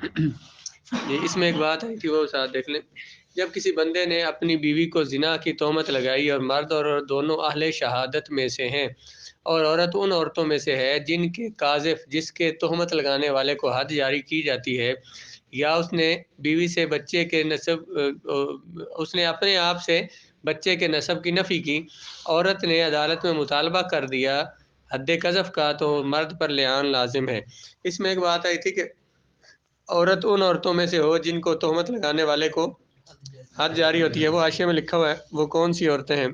اس میں ایک بات آئی تھی وہ ساتھ دیکھ لیں. جب کسی بندے نے اپنی بیوی کو زنا کی تہمت لگائی اور مرد اور عورت دونوں اہل شہادت میں سے ہیں اور عورت ان عورتوں میں سے ہے جن کے قاذف جس کے تہمت لگانے والے کو حد جاری کی جاتی ہے، یا اس نے بیوی سے بچے کے نسب اس نے اپنے آپ سے بچے کے نسب کی نفی کی، عورت نے عدالت میں مطالبہ کر دیا حد قذف کا، تو مرد پر لعان لازم ہے. اس میں ایک بات آئی تھی کہ عورت ان عورتوں میں سے ہو جن کو تہمت لگانے والے کو حد جاری ہوتی ہے. وہ حاشیے میں لکھا ہوا ہے وہ کون سی عورتیں ہیں.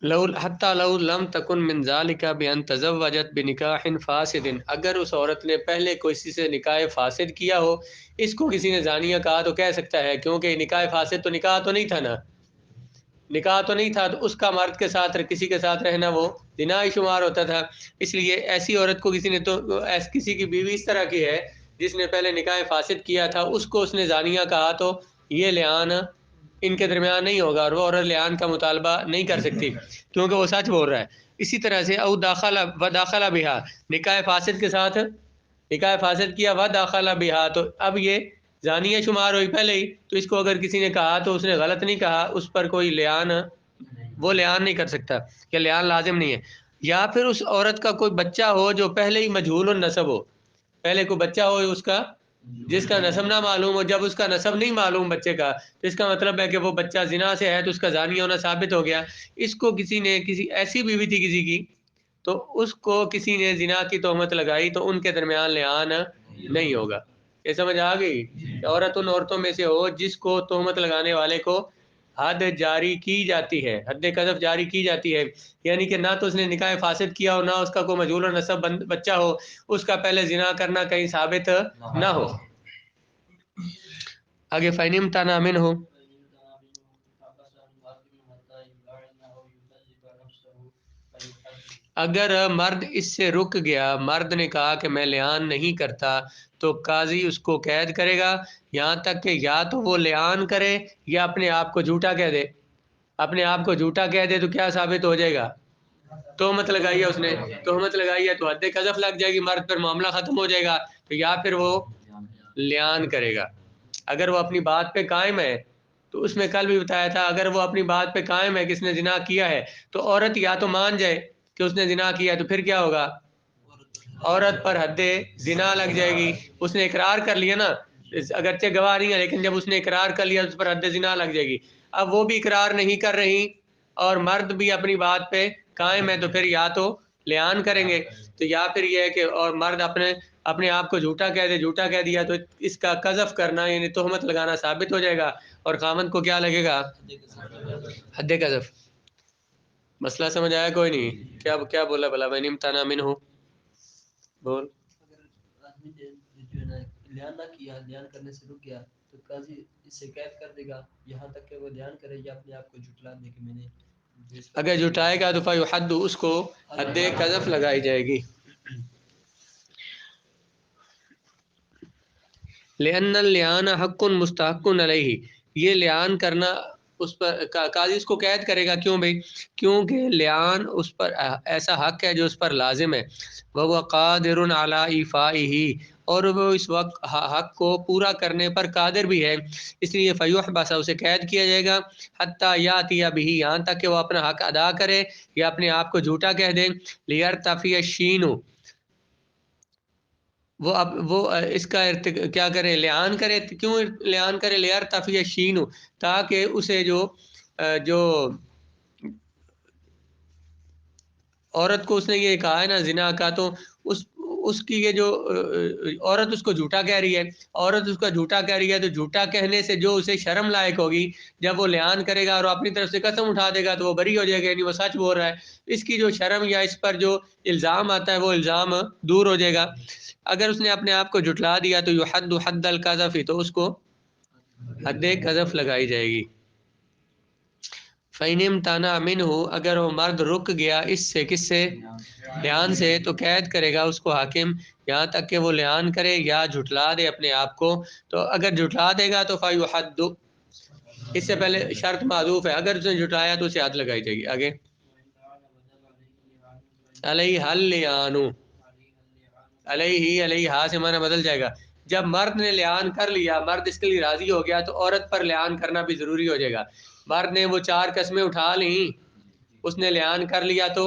لو حتی لو لم تکن من ذالک بان تزوجت بنکاح فاسد، اگر اس عورت نے پہلے کسی سے نکاح فاسد کیا ہو، اس کو کسی نے زانیہ کہا تو کہہ سکتا ہے کیونکہ نکاح فاسد تو نکاح تو نہیں تھا نا، نکاح تو نہیں تھا، تو اس کا مرد کے ساتھ کسی کے ساتھ رہنا وہ زنا ہی شمار ہوتا تھا. اس لیے ایسی عورت کو کسی نے تو کسی کی بیوی اس طرح کی ہے جس نے پہلے نکاح فاسد کیا تھا، اس کو اس نے زانیہ کہا تو یہ لعان ان کے درمیان نہیں ہوگا اور وہ عورت لعان کا مطالبہ نہیں کر سکتی کیونکہ وہ سچ بول رہا ہے. اسی طرح سے او داخلہ بہا، نکاح فاسد کے ساتھ نکاح فاسد کیا داخلہ بہا، تو اب یہ زانیہ شمار ہوئی پہلے ہی، تو اس کو اگر کسی نے کہا تو اس نے غلط نہیں کہا، اس پر کوئی لعان وہ لعان نہیں کر سکتا کہ لعان لازم نہیں ہے. یا پھر اس عورت کا کوئی بچہ ہو جو پہلے ہی مجہول النسب ہو، پہلے کوئی بچہ ہو اس کا جس کا نسب نہ معلوم ہو. جب اس کا نسب نہیں معلوم بچے کا، تو اس کا مطلب ہے کہ وہ بچہ زنا سے ہے تو اس کا زانی ہونا ثابت ہو گیا. اس کو کسی نے ایسی بیوی تھی کسی کی، تو اس کو کسی نے زنا کی تہمت لگائی تو ان کے درمیان لعان نہیں ہوگا. یہ سمجھ آ گئی؟ عورت ان عورتوں میں سے ہو جس کو تہمت لگانے والے کو حد جاری کی جاتی ہے، حد قذف جاری کی جاتی ہے، یعنی کہ نہ تو اس نے نکاح فاسد کیا ہو، نہ اس کا کوئی مجہول النسب بچہ ہو، اس کا پہلے زنا کرنا کہیں ثابت نہ ہو. آگے فَإِنِ امْتَنَعَ مِنْهُ، اگر مرد اس سے رک گیا، مرد نے کہا کہ میں لعان نہیں کرتا، تو قاضی اس کو قید کرے گا یہاں تک کہ یا تو وہ لعان کرے یا اپنے آپ کو جھوٹا کہہ دے. اپنے آپ کو جھوٹا کہہ دے تو کیا ثابت ہو جائے گا؟ تہمت لگائی ہے اس نے، تہمت لگائی ہے تو حد قذف لگ جائے گی، مرد پر معاملہ ختم ہو جائے گا. تو یا پھر وہ لعان کرے گا. اگر وہ اپنی بات پہ قائم ہے تو اس میں کل بھی بتایا تھا، اگر وہ اپنی بات پہ قائم ہے کہ اس نے زنا کیا ہے، تو عورت یا تو مان جائے کہ اس نے زنا کیا ہے تو پھر کیا ہوگا؟ عورت پر حد زنا لگ جائے گی. اس نے اقرار کر لیا نا، اگرچہ گواہ نہیں ہے لیکن جب اس نے اقرار کر لیا اس پر حد زنا لگ جائے گی. اب وہ بھی اقرار نہیں کر رہی اور مرد بھی اپنی بات پہ قائم ہے، تو پھر یا تو لعان کریں گے، تو یا پھر یہ ہے کہ اور مرد اپنے آپ کو جھوٹا کہہ دے، جھوٹا کہہ دیا تو اس کا قذف کرنا یعنی تہمت لگانا ثابت ہو جائے گا اور خامند کو کیا لگے گا؟ حد قذف. مسئلہ سمجھ آیا کوئی نہیں؟ کیا بولا بھلا میں امتناع منہ بول. لعان نہ کیا، لعان کرنے سے رک گیا تو قاضی اس سے قید کر دے گا یہاں تک کہ وہ لعان کرے یا اپنے آپ کو جھٹلا دے کہ میں نے. اگر جھٹائے گا تو فیحد، اس کو حد قذف لگائی جائے گی. لأن اللعان حق مستحق علیہ، یہ لعان کرنا اس پر قاضی اس کو قید کرے گا. کیوں بھائی؟ کیونکہ لعان اس پر ایسا حق ہے جو اس پر لازم ہے. وَهُوَ قَادِرٌ عَلَىٰ إِيفَائِهِ، اور وہ اس وقت حق کو پورا کرنے پر قادر بھی ہے، اس لیے فیحبس، اسے قید کیا جائے گا حتیٰ یاتی بہ، یہاں تک کہ وہ اپنا حق ادا کرے یا اپنے آپ کو جھوٹا کہہ دے. لیرتفع الشین، وہ اس کا کیا کرے؟ لعان کرے. کیوں لعان کرے؟ لیرتفع الشین، تاکہ اسے جو عورت کو اس نے یہ کہا ہے نا زنا کا، تو اس کی یہ جو عورت اس کو جھوٹا کہہ رہی ہے، عورت اس کا جھوٹا کہہ رہی ہے، تو جھوٹا کہنے سے جو اسے شرم لائق ہوگی، جب وہ لعان کرے گا اور اپنی طرف سے قسم اٹھا دے گا تو وہ بری ہو جائے گا، یعنی وہ سچ بول رہا ہے. اس کی جو شرم یا اس پر جو الزام آتا ہے وہ الزام دور ہو جائے گا. اگر اس نے اپنے آپ کو جھٹلا دیا تو یحد حد القذف، تو اس کو حد قذف لگائی جائے گی. فَإِنِ امْتَنَعَ مِنْهُ، اگر وہ مرد رک گیا اس سے، کس سے؟ لعان سے، تو قید کرے گا اس کو حاکم یہاں تک کہ وہ لعان کرے یا جھٹلا دے اپنے آپ کو. تو اگر جھٹلا دے گا تو فَيُحَدُّ، اس سے پہلے شرط معذوف ہے، اگر اس نے جھٹلایا تو اسے حد لگائی جائے گی. آگے علیہ حل لعان، علیہ علیہا سے معنی بدل جائے گا. جب مرد نے لعان کر لیا، مرد اس کے لیے راضی ہو گیا، تو عورت پر لعان کرنا بھی ضروری ہو جائے گا. مرد نے وہ 4 قسمیں اٹھا لیں، اس نے لعان کر لیا تو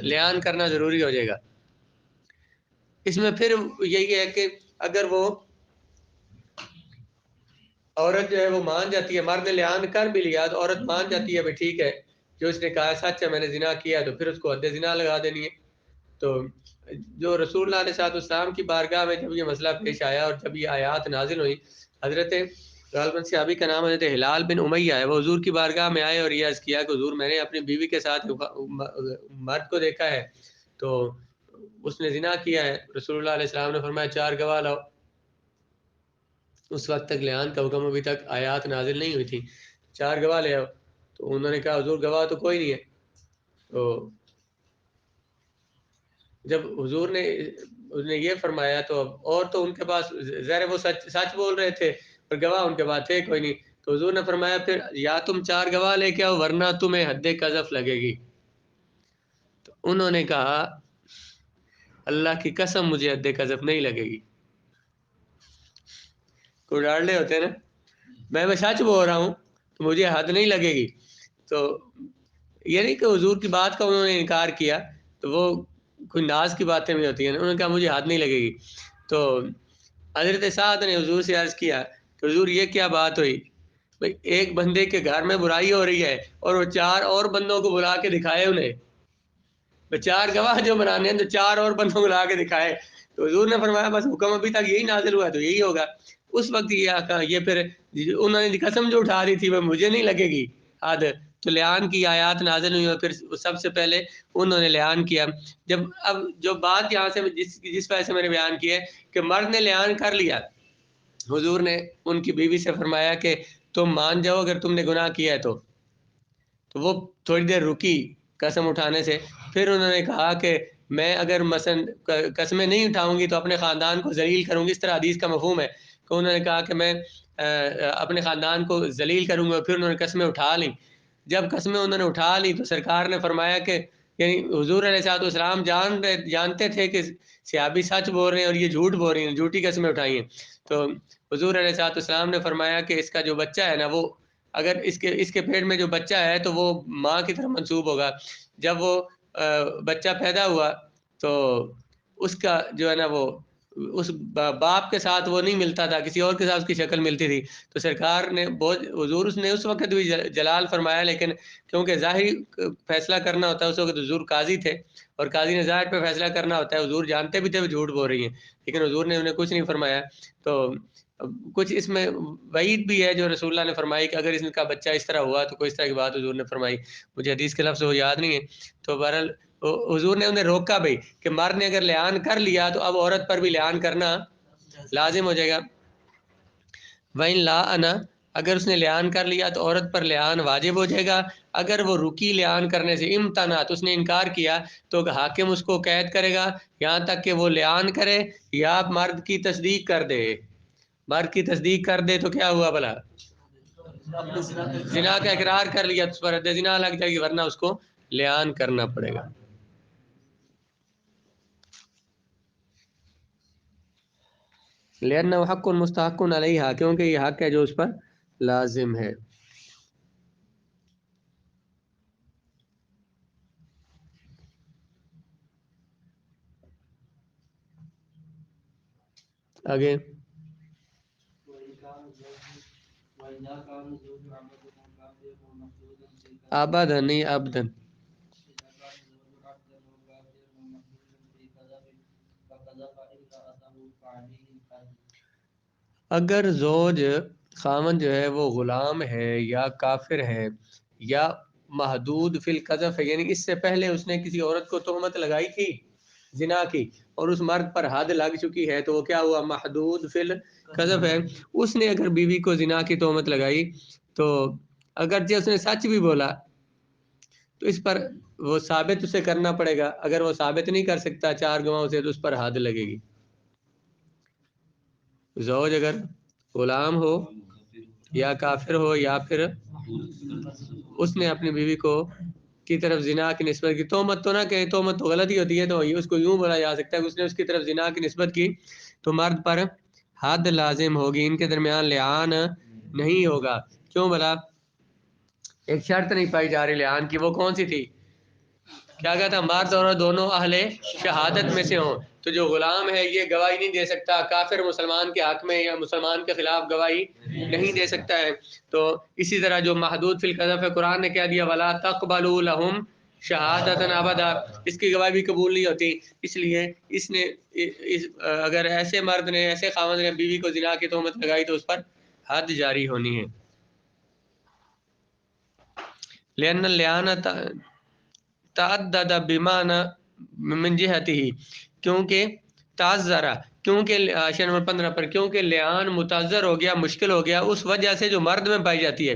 لعان کرنا ضروری ہو جائے گا. اس میں پھر یہی ہے کہ اگر وہ عورت جو ہے وہ مان جاتی ہے، مرد نے لعان کر بھی لیا تو عورت مان جاتی ہے بھائی ٹھیک ہے جو اس نے کہا سچ ہے میں نے زنا کیا، تو پھر اس کو حد زنا لگا دینی ہے. تو جو رسول اللہ علیہ السلام کی بارگاہ میں جب یہ مسئلہ پیش آیا اور جب یہ آیات نازل ہوئی، حضرت غالباً صحابی کا نام حضرت ہلال بن امیہ ہے، وہ حضور کی بارگاہ میں آئے اور یہ عرض کیا کہ حضور میں نے اپنی بیوی کے ساتھ مرد کو دیکھا ہے تو اس نے زنا کیا ہے. رسول اللہ علیہ السلام نے فرمایا 4 گواہ لاؤ. اس وقت تک لعان کا حکم ابھی تک آیات نازل نہیں ہوئی تھی. 4 گواہ لے آؤ. تو انہوں نے کہا حضور گواہ تو کوئی نہیں ہے. تو جب حضور نے یہ فرمایا تو اور تو ان کے پاس ظاہر وہ سچ بول رہے تھے اور گواہ ان کے پاس تھے کوئی نہیں. تو حضور نے فرمایا پھر یا تم 4 گواہ لے کے آؤ ورنہ تمہیں حد قذف لگے گی. تو انہوں نے کہا اللہ کی قسم مجھے حد قذف نہیں لگے گی. کوئی ڈالنے ہوتے ہیں نا، میں سچ بول رہا ہوں تو مجھے حد نہیں لگے گی. تو یہ نہیں کہ حضور کی بات کا انہوں نے انکار کیا، تو وہ کوئی ناز کی باتیں بھی ہوتی ہیں. انہوں نے کہا مجھے حد نہیں لگے گی. تو حضرت سعد نے حضور سے عرض کیا کہ حضور یہ کیا بات ہوئی؟ بھئی ایک بندے کے گھر میں برائی ہو رہی ہے اور وہ 4 اور بندوں کو بلا کے دکھائے انہیں. 4 گواہ جو بنانے ہیں تو 4 اور بندوں کو لا کے دکھائے. تو حضور نے فرمایا بس حکم ابھی تک یہی نازل ہوا ہے تو یہی ہوگا. اس وقت یہ پھر انہوں نے قسم جو اٹھا دی تھی وہ مجھے نہیں لگے گی حد. تو لعان کی آیات نازل ہوئی اور پھر سب سے پہلے انہوں نے لعان کیا. جب اب جو بات یہاں سے جس وجہ سے میں نے بیان کی ہے کہ مرد نے لعان کر لیا، حضور نے ان کی بیوی سے فرمایا کہ تم مان جاؤ اگر تم نے گناہ کیا ہے تو وہ تھوڑی دیر رکی قسم اٹھانے سے. پھر انہوں نے کہا کہ میں اگر مثلا قسمیں نہیں اٹھاؤں گی تو اپنے خاندان کو ذلیل کروں گی. اس طرح حدیث کا مفہوم ہے کہ انہوں نے کہا کہ میں اپنے خاندان کو ذلیل کروں گا. پھر انہوں نے قسمیں اٹھا لیں. جب قسمیں انہوں نے اٹھا لی تو سرکار نے فرمایا کہ یعنی حضور علیہ السلام جانتے تھے کہ صحابی سچ بول رہے ہیں اور یہ جھوٹ بول رہی ہیں، جھوٹی قسمیں اٹھائی ہیں. تو حضور علیہ السلام نے فرمایا کہ اس کا جو بچہ ہے نا وہ اگر اس کے پیٹ میں جو بچہ ہے تو وہ ماں کی طرف منسوب ہوگا. جب وہ بچہ پیدا ہوا تو اس کا جو ہے نا وہ اس باپ کے ساتھ وہ نہیں ملتا تھا، کسی اور کے ساتھ اس کی شکل ملتی تھی. تو سرکار نے حضور نے اس وقت بھی جلال فرمایا، لیکن کیونکہ ظاہری فیصلہ کرنا ہوتا ہے اس وقت حضور قاضی تھے اور قاضی نے ظاہر پہ فیصلہ کرنا ہوتا ہے. حضور جانتے بھی تھے وہ جھوٹ بول رہی ہیں لیکن حضور نے انہیں کچھ نہیں فرمایا. تو کچھ اس میں وعید بھی ہے جو رسول اللہ نے فرمائی کہ اگر اس کا بچہ اس طرح ہوا تو کوئی اس طرح کی بات حضور نے فرمائی. مجھے حدیث کے لفظ وہ یاد نہیں ہے. تو بہرحال حضور نے انہیں روکا بھائی کہ مرد نے اگر لعان کر لیا تو اب عورت پر بھی لعان کرنا لازم ہو جائے گا. وَإِن لَعَنَ اگر اس نے لعان کر لیا تو عورت پر لعان واجب ہو جائے گا. اگر وہ رکی لعان کرنے سے، امتنعت اس نے انکار کیا، تو حاکم اس کو قید کرے گا یہاں تک کہ وہ لعان کرے یا مرد کی تصدیق کر دے. مرد کی تصدیق کر دے تو کیا ہوا بھلا؟ زنا کا اقرار کر لیا تو اس پر حد زنا لگ جائے گی، ورنہ اس کو لعان کرنا پڑے گا. لأنه حق مستحق علیہا کیونکہ یہ حق ہے جو اس پر لازم ہے. آگے آبادن نہیں آبدن. اگر زوج خامن جو ہے وہ غلام ہے یا کافر ہے یا محدود فی القذف ہے، یعنی اس سے پہلے اس نے کسی عورت کو تہمت لگائی تھی زنا کی اور اس مرد پر حد لگ چکی ہے، تو وہ کیا ہوا؟ محدود فی القذف ہے. اس نے اگر بیوی کو زنا کی تہمت لگائی تو اگرچہ اس نے سچ بھی بولا تو اس پر وہ ثابت اسے کرنا پڑے گا. اگر وہ ثابت نہیں کر سکتا 4 گواہوں سے تو اس پر حد لگے گی. زوج اگر غلام ہو یا کافر ہو یا پھر اس نے اپنی بیوی کو کی طرف زنا کی نسبت کی. تہمت تو نہ کہیں، تہمت تو غلط ہی ہوتی ہے، تو اس کو یوں بولا جا سکتا ہے کہ اس نے اس کی طرف زنا کی نسبت کی تو مرد پر حد لازم ہوگی، ان کے درمیان لعان نہیں ہوگا. کیوں بلا؟ ایک شرط نہیں پائی جا رہی لعان کی، وہ کون سی تھی؟ کیا کہتا؟ مرد اور دونوں اہل شہادت میں سے ہوں. تو جو غلام ہے یہ گواہی نہیں دے سکتا، کافر مسلمان کے حق میں یا مسلمان کے خلاف گواہی نہیں دے سکتا ہے. تو اسی طرح جو محدود فی القذف ہے، قرآن نے کیا دیا؟ ولا تقبلوا لهم شہادتاً ابدا، اس کی گواہی بھی قبول نہیں ہوتی. اس لیے اس نے اگر ایسے مرد نے، ایسے خاوند نے بیوی کو زنا کی تہمت لگائی تو اس پر حد جاری ہونی ہے. لأن اللعانۃ تعدد بمعنی من جہتی، کیونکہ تعذرہ، کیونکہ آیت نمبر 15 پر، کیونکہ لعان متعذر ہو گیا، مشکل ہو گیا اس وجہ سے جو مرد میں پائی جاتی ہے.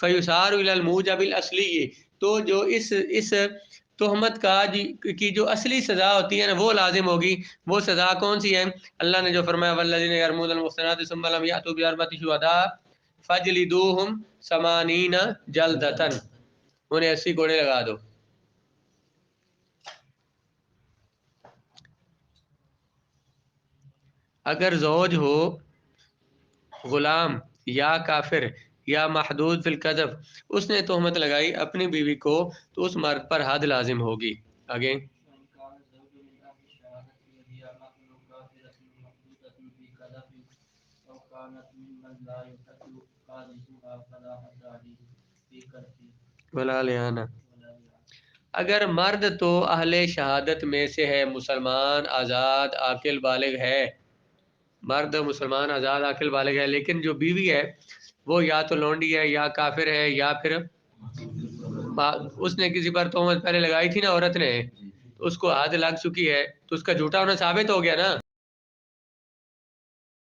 فیصار الی الموجب الاصلی، تو جو اس تہمت کی جو اصلی سزا ہوتی ہے نا وہ لازم ہوگی. وہ سزا کون سی ہے؟ اللہ نے جو فرمایا والذین یرمون المحصنات ثم لم یأتوا بأربعۃ شہداء فاجلدوہم 80 جلدۃ، انہیں 80 کوڑے لگا دو. اگر زوج ہو غلام یا کافر یا محدود فی القذف، اس نے تہمت لگائی اپنی بیوی کو تو اس مرد پر حد لازم ہوگی. آگے وإن كان الزوج من أهل الشهادة وهي امرأة كافرة محدودة بكذب أو كانت ممن لا يحد قاذفها فلا حد عليه في قذف ولا لعانہ. ولا لعان. اگر مرد تو اہل شہادت میں سے ہے، مسلمان آزاد عاقل بالغ ہے، مرد مسلمان آزاد عاقل بالغ ہے، لیکن جو بیوی ہے وہ یا تو لونڈی ہے یا کافر ہے یا پھر اس نے کسی پر تہمت پہلے لگائی تھی نا عورت نے، تو اس کو حد لگ چکی ہے تو اس کا جھوٹا ہونا ثابت ہو گیا نا.